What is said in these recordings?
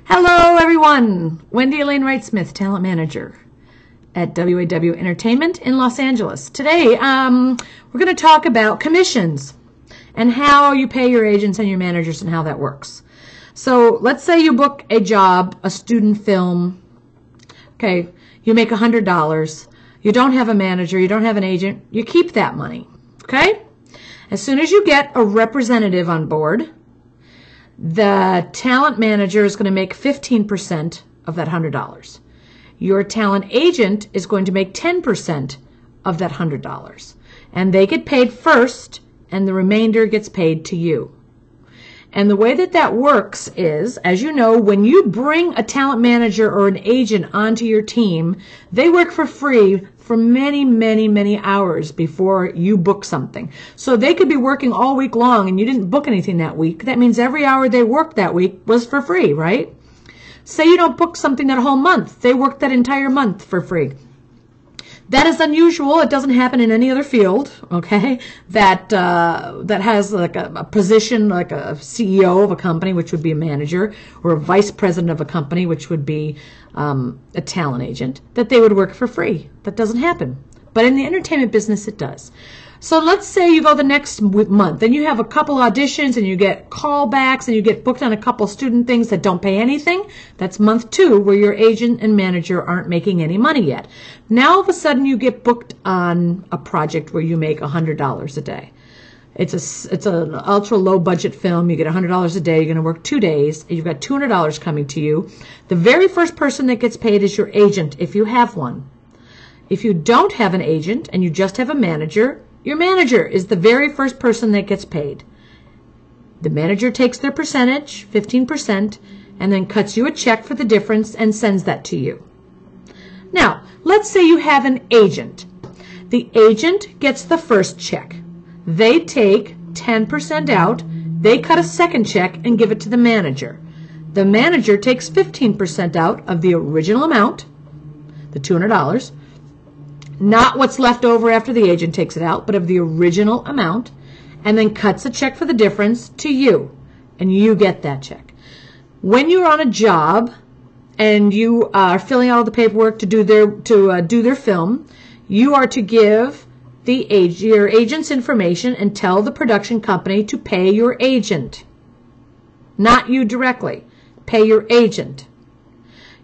Hello everyone, Wendy Alane Wright Smith, Talent Manager at WAW Entertainment in Los Angeles. Today we're going to talk about commissions and how you pay your agents and your managers and how that works. So let's say you book a job, a student film, okay, you make $100, you don't have a manager, you don't have an agent, you keep that money, okay? As soon as you get a representative on board, the talent manager is going to make 15% of that $100. Your talent agent is going to make 10% of that $100. And they get paid first, and the remainder gets paid to you. And the way that that works is, as you know, when you bring a talent manager or an agent onto your team, they work for free for many, many, many hours before you book something. So they could be working all week long and you didn't book anything that week. That means every hour they worked that week was for free, right? Say you don't book something that whole month. They worked that entire month for free. That is unusual. It doesn't happen in any other field, okay, that has like a position like a CEO of a company, which would be a manager, or a vice president of a company, which would be a talent agent, that they would work for free. That doesn't happen. But in the entertainment business, it does. So let's say you go the next month and you have a couple auditions and you get callbacks and you get booked on a couple student things that don't pay anything. That's month 2 where your agent and manager aren't making any money yet. Now all of a sudden you get booked on a project where you make $100 a day. It's an ultra low budget film. You get $100 a day. You're going to work 2 days. You've got $200 coming to you. The very first person that gets paid is your agent if you have one. If you don't have an agent and you just have a manager, your manager is the very first person that gets paid. The manager takes their percentage, 15%, and then cuts you a check for the difference and sends that to you. Now, let's say you have an agent. The agent gets the first check. They take 10% out, they cut a second check and give it to the manager. The manager takes 15% out of the original amount, the $200, not what's left over after the agent takes it out, but of the original amount, and then cuts a check for the difference to you, and you get that check. When you're on a job and you are filling out all the paperwork to do their film, you are to give your agent's information and tell the production company to pay your agent, not you directly. Pay your agent.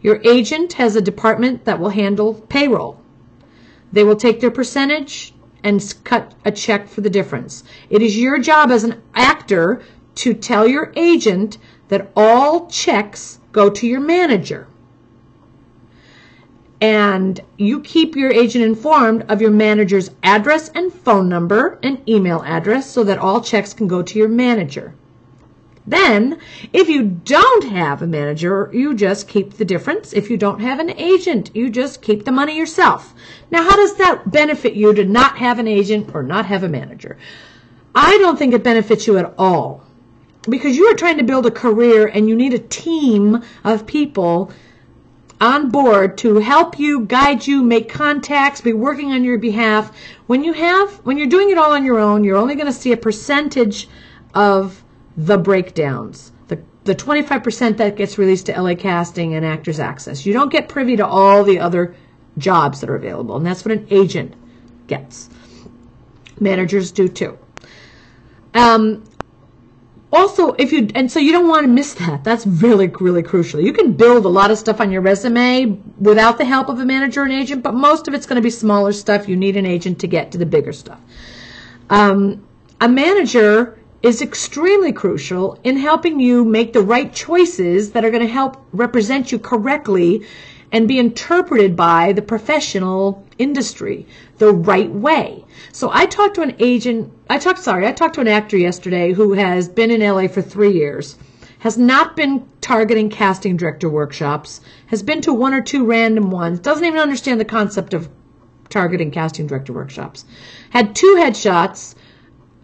Your agent has a department that will handle payroll. They will take their percentage and cut a check for the difference. It is your job as an actor to tell your agent that all checks go to your manager. And you keep your agent informed of your manager's address and phone number and email address so that all checks can go to your manager. Then, if you don't have a manager, you just keep the difference. If you don't have an agent, you just keep the money yourself. Now, how does that benefit you to not have an agent or not have a manager? I don't think it benefits you at all, because you are trying to build a career and you need a team of people on board to help you, guide you, make contacts, be working on your behalf. When you're doing it all on your own, you're only going to see a percentage of the breakdowns, the 25% that gets released to LA Casting and Actors Access. You don't get privy to all the other jobs that are available, and that's what an agent gets. Managers do too. Also, so you don't want to miss that. That's really, really crucial. You can build a lot of stuff on your resume without the help of a manager or an agent, but most of it's going to be smaller stuff. You need an agent to get to the bigger stuff. A manager is extremely crucial in helping you make the right choices that are going to help represent you correctly and be interpreted by the professional industry the right way. So I talked to an actor yesterday who has been in LA for 3 years, has not been targeting casting director workshops, has been to 1 or 2 random ones, doesn't even understand the concept of targeting casting director workshops, had 2 headshots,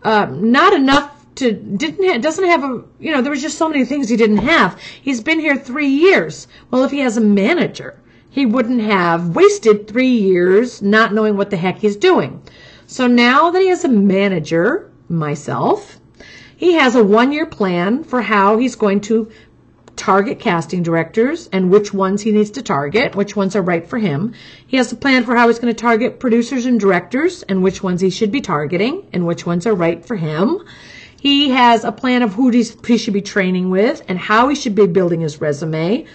not enough doesn't have a, there was just so many things he didn't have. He's been here 3 years. Well, if he has a manager, he wouldn't have wasted 3 years not knowing what the heck he's doing. So now that he has a manager, myself, he has a 1-year plan for how he's going to target casting directors and which ones he needs to target, which ones are right for him. He has a plan for how he's going to target producers and directors and which ones he should be targeting and which ones are right for him. He has a plan of who he should be training with and how he should be building his resume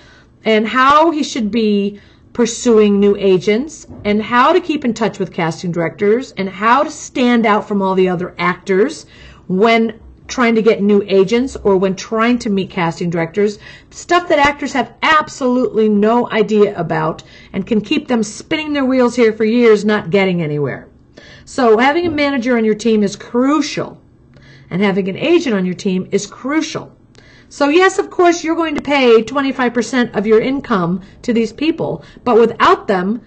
and how he should be pursuing new agents and how to keep in touch with casting directors and how to stand out from all the other actors when trying to get new agents or when trying to meet casting directors, stuff that actors have absolutely no idea about and can keep them spinning their wheels here for years not getting anywhere. So having a manager on your team is crucial, and having an agent on your team is crucial. So yes, of course, you're going to pay 25% of your income to these people, but without them,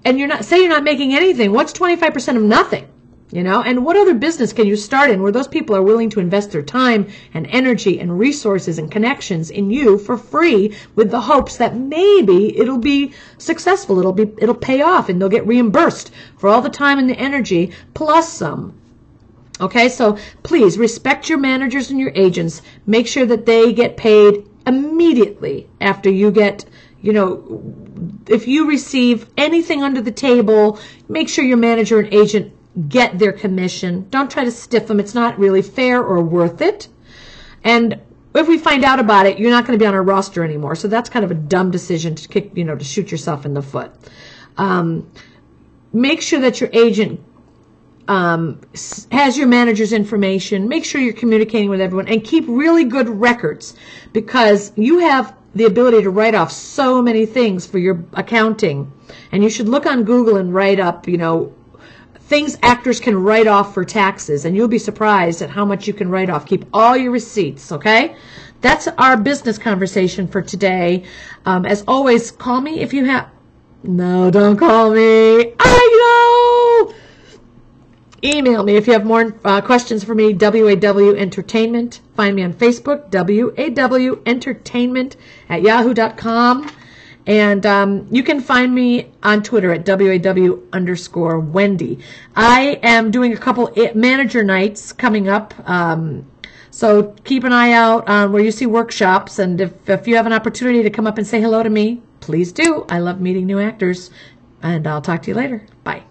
and you're not making anything, what's 25% of nothing? You know, and what other business can you start in where those people are willing to invest their time and energy and resources and connections in you for free with the hopes that maybe it'll be successful, it'll pay off, and they'll get reimbursed for all the time and the energy plus some. Okay, so please respect your managers and your agents. Make sure that they get paid immediately after you get, you know, if you receive anything under the table, make sure your manager and agent get their commission. Don't try to stiff them. It's not really fair or worth it. And if we find out about it, you're not going to be on our roster anymore. So that's kind of a dumb decision to kick, you know, to shoot yourself in the foot. Make sure that your agent has your manager's information. Make sure you're communicating with everyone and keep really good records, because you have the ability to write off so many things for your accounting. And you should look on Google and write up, you know, things actors can write off for taxes, and you'll be surprised at how much you can write off. Keep all your receipts, okay? That's our business conversation for today. As always, call me if you have... No, don't call me. I know! Email me if you have more questions for me, WAW Entertainment. Find me on Facebook, WAW Entertainment at yahoo.com. And you can find me on Twitter at WAW_Wendy. I am doing a couple manager nights coming up. So keep an eye out on where you see workshops. And if you have an opportunity to come up and say hello to me, please do. I love meeting new actors. And I'll talk to you later. Bye.